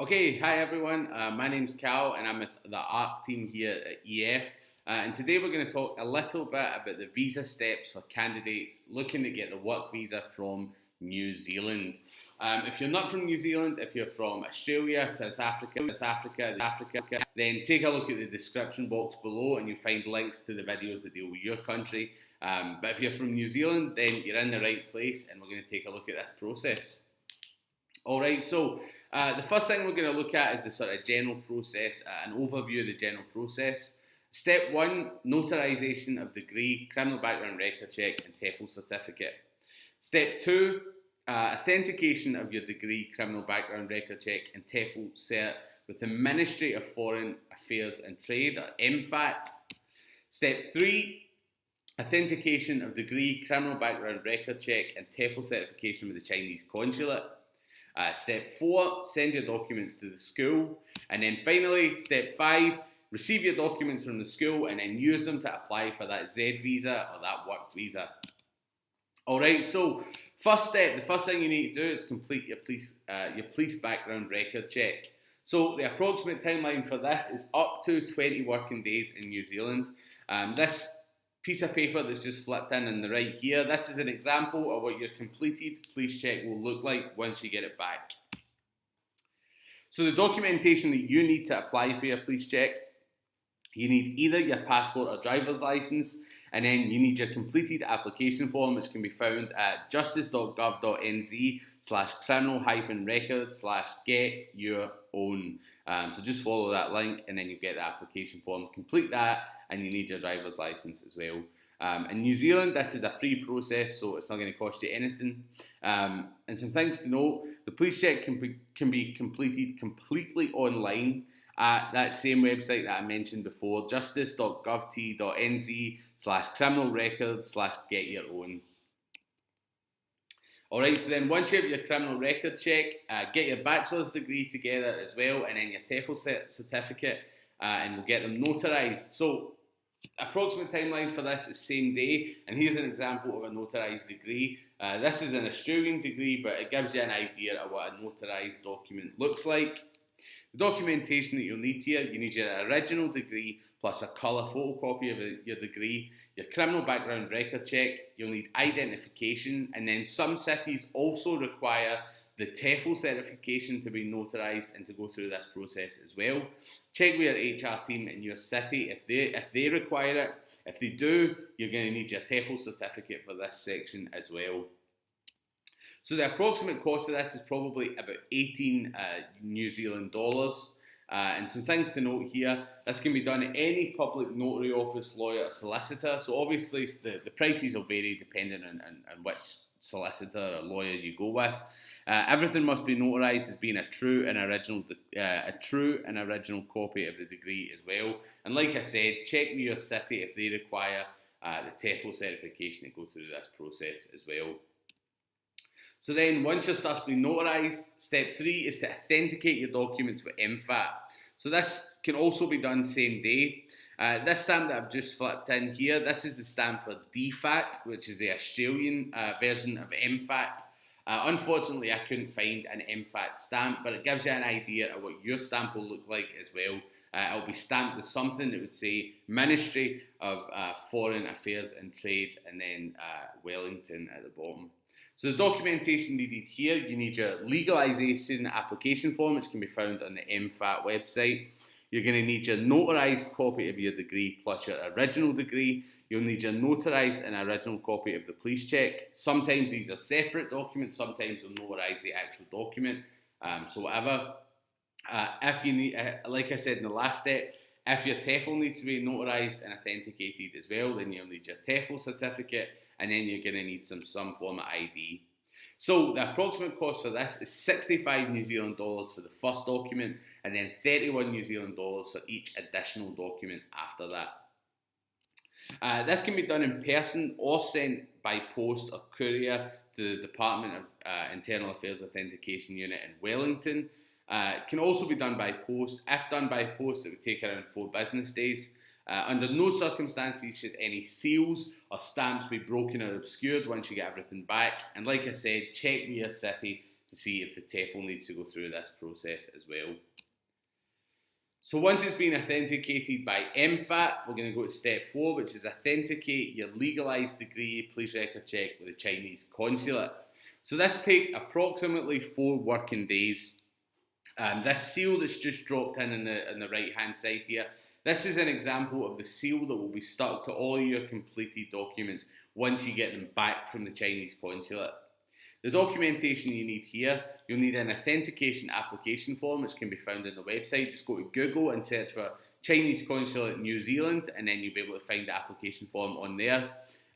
Okay, hi everyone. My name's Cal and I'm with the ARC team here at EF. And today we're going to talk a little bit about the visa steps for candidates looking to get the work visa from New Zealand. If you're not from New Zealand, if you're from Australia, South Africa, then take a look at the description box below and you'll find links to the videos that deal with your country. But if you're from New Zealand, then you're in the right place and we're going to take a look at this process. Alright, so the first thing we're going to look at is the sort of general process, an overview of the general process. Step 1, notarization of degree, criminal background record check and TEFL certificate. Step 2, authentication of your degree, criminal background record check and TEFL cert with the Ministry of Foreign Affairs and Trade, or MFAT. Step 3, authentication of degree, criminal background record check and TEFL certification with the Chinese consulate. Step 4, send your documents to the school. And then finally, step 5, receive your documents from the school and then use them to apply for that Z visa or that work visa. Alright, so first step, the first thing you need to do is complete your police background record check. So the approximate timeline for this is up to 20 working days in New Zealand. This piece of paper that's just flipped in on the right here, this is an example of what your completed police check will look like once you get it back. So the documentation that you need to apply for your police check, you need either your passport or driver's license, and then you need your completed application form, which can be found at justice.gov.nz/criminal-records/get-your-own. So just follow that link and then you get the application form, complete that, and you need your driver's license as well. In New Zealand, this is a free process, so it's not going to cost you anything. And some things to note, the police check can be completed completely online at that same website that I mentioned before, justice.gov.nz/criminal-records/get-your-own. Alright, so then once you have your criminal record check, get your bachelor's degree together as well, and then your TEFL certificate, and we'll get them notarized. So approximate timeline for this is same day, and here's an example of a notarized degree. This is an Australian degree, but it gives you an idea of what a notarized document looks like. The documentation that you'll need here, you need your original degree plus a colour photocopy of your degree, your criminal background record check, you'll need identification, and then some cities also require the TEFL certification to be notarised and to go through this process as well. Check with your HR team in your city if they require it. If they do, you're going to need your TEFL certificate for this section as well. So the approximate cost of this is probably about 18 New Zealand dollars. And some things to note here, this can be done at any public notary office, lawyer or solicitor. So obviously the prices will vary depending on which solicitor or lawyer you go with. Everything must be notarised as being a true and original copy of the degree as well. And like I said, check with your city if they require the TEFL certification to go through this process as well. So then, once your stuff's been notarised, step 3 is to authenticate your documents with MFAT. So this can also be done same day. This stamp that I've just flipped in here, this is the stamp for DFAT, which is the Australian version of MFAT. Unfortunately, I couldn't find an MFAT stamp, but it gives you an idea of what your stamp will look like as well. It'll be stamped with something that would say Ministry of Foreign Affairs and Trade, and then Wellington at the bottom. So the documentation needed here, you need your legalisation application form, which can be found on the MFAT website. You're going to need your notarised copy of your degree plus your original degree. You'll need your notarised and original copy of the police check. Sometimes these are separate documents, sometimes they'll notarise the actual document, so whatever. If you need, like I said in the last step, if your TEFL needs to be notarised and authenticated as well, then you'll need your TEFL certificate, and then you're going to need some form of ID. So the approximate cost for this is 65 New Zealand dollars for the first document, and then 31 New Zealand dollars for each additional document after that. This can be done in person or sent by post or courier to the Department of Internal Affairs Authentication Unit in Wellington. It can also be done by post. If done by post, it would take around 4 business days. Under no circumstances should any seals or stamps be broken or obscured once you get everything back. And like I said, check with your city to see if the TEFL needs to go through this process as well. So once it's been authenticated by MFAT, we're going to go to step 4, which is authenticate your legalised degree police record check with the Chinese consulate. So this takes approximately 4 working days. This seal that's just dropped in the right-hand side here, this is an example of the seal that will be stuck to all your completed documents once you get them back from the Chinese consulate. The documentation you need here, you'll need an authentication application form, which can be found on the website. Just go to Google and search for Chinese Consulate New Zealand, and then you'll be able to find the application form on there.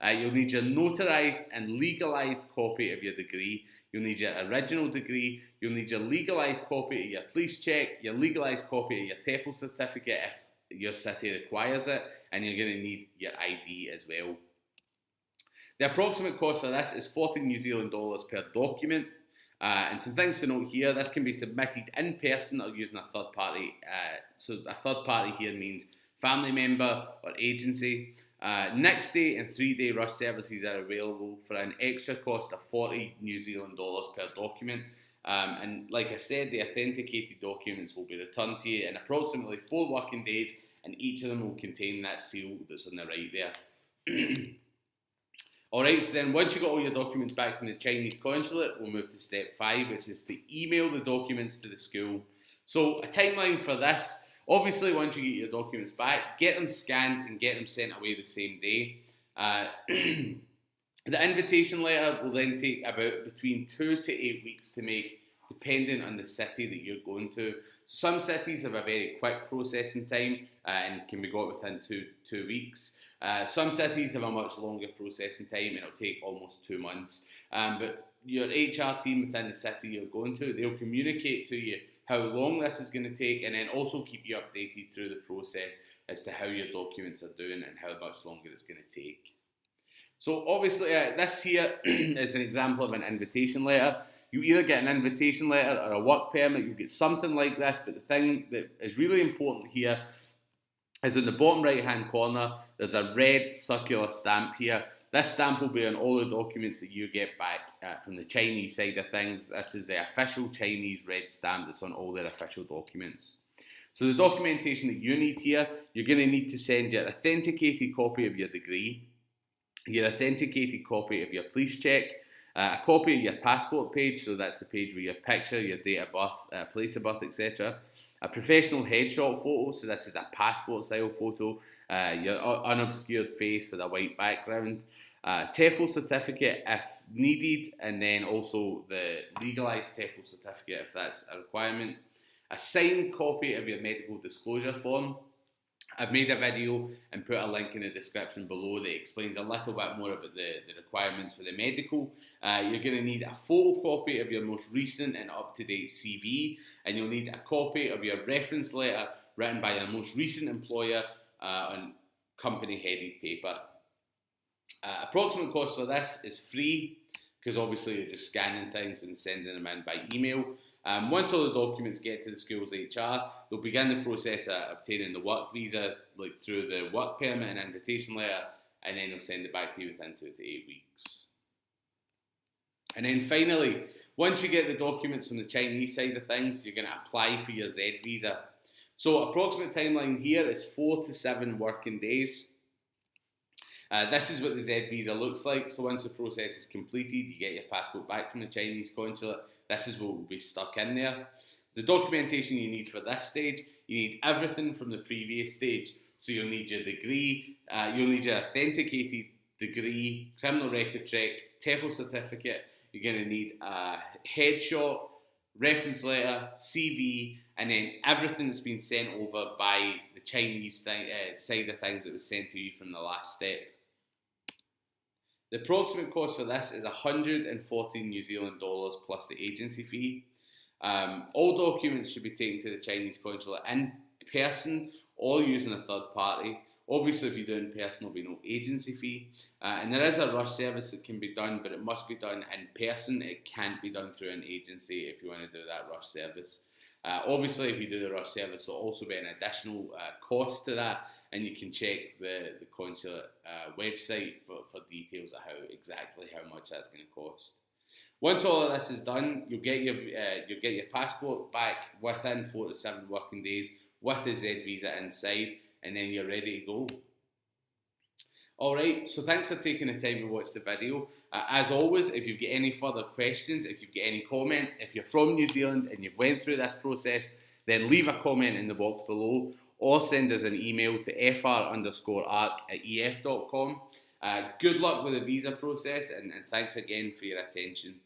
You'll need your notarized and legalized copy of your degree. You'll need your original degree. You'll need your legalized copy of your police check, your legalized copy of your TEFL certificate if your city requires it, and you're going to need your ID as well. The approximate cost for this is $40 New Zealand per document. And some things to note here, this can be submitted in person or using a third party. So a third party here means family member or agency. Next day and 3-day rush services are available for an extra cost of $40 New Zealand per document. And like I said, the authenticated documents will be returned to you in approximately 4 working days, and each of them will contain that seal that's on the right there. Alright, so then once you got all your documents back from the Chinese consulate, we'll move to step 5, which is to email the documents to the school. So a timeline for this, obviously once you get your documents back, get them scanned and get them sent away the same day. The invitation letter will then take about between 2 to 8 weeks to make, depending on the city that you're going to. Some cities have a very quick processing time and can be got within two weeks. Some cities have a much longer processing time, and it'll take almost 2 months. But your HR team within the city you're going to, they'll communicate to you how long this is going to take, and then also keep you updated through the process as to how your documents are doing and how much longer it's going to take. So obviously this here is an example of an invitation letter. You either get an invitation letter or a work permit, you get something like this, but the thing that is really important here is in the bottom right hand corner, there's a red circular stamp here. This stamp will be on all the documents that you get back from the Chinese side of things. This is the official Chinese red stamp that's on all their official documents. So the documentation that you need here, you're going to need to send your authenticated copy of your degree, your authenticated copy of your police check, a copy of your passport page, so that's the page with your picture, your date of birth, place of birth, etc. A professional headshot photo, so this is a passport style photo, your unobscured face with a white background, TEFL certificate if needed, and then also the legalised TEFL certificate if that's a requirement, a signed copy of your medical disclosure form. I've made a video and put a link in the description below that explains a little bit more about the requirements for the medical. You're going to need a photocopy of your most recent and up-to-date CV, and you'll need a copy of your reference letter written by your most recent employer on company-headed paper. Approximate cost for this is free, because obviously you're just scanning things and sending them in by email. Once all the documents get to the school's HR, they'll begin the process of obtaining the work visa, like through the work permit and invitation letter, and then they'll send it back to you within 2 to 8 weeks. And then finally, once you get the documents from the Chinese side of things, you're going to apply for your Z visa. So approximate timeline here is 4 to 7 working days. This is what the Z visa looks like. So once the process is completed, you get your passport back from the Chinese consulate. This is what will be stuck in there. The documentation you need for this stage, you need everything from the previous stage. So you'll need your degree, you'll need your authenticated degree, criminal record check, TEFL certificate. You're going to need a headshot, reference letter, CV, and then everything that's been sent over by the Chinese side of things that was sent to you from the last step. The approximate cost for this is $114 New Zealand plus the agency fee. All documents should be taken to the Chinese consulate in person or using a third party. Obviously, if you do in person, there'll be no agency fee. And there is a rush service that can be done, but it must be done in person. It can't be done through an agency if you want to do that rush service. Obviously, if you do the rush service, there'll also be an additional cost to that, and you can check the consulate website for details of exactly how much that's going to cost. Once all of this is done, you'll get your passport back within 4 to 7 working days with the Z visa inside, and then you're ready to go. Alright, so thanks for taking the time to watch the video. As always, if you've got any further questions, if you've got any comments, if you're from New Zealand and you've went through this process, then leave a comment in the box below or send us an email to fr_arc@ef.com. Good luck with the visa process, and thanks again for your attention.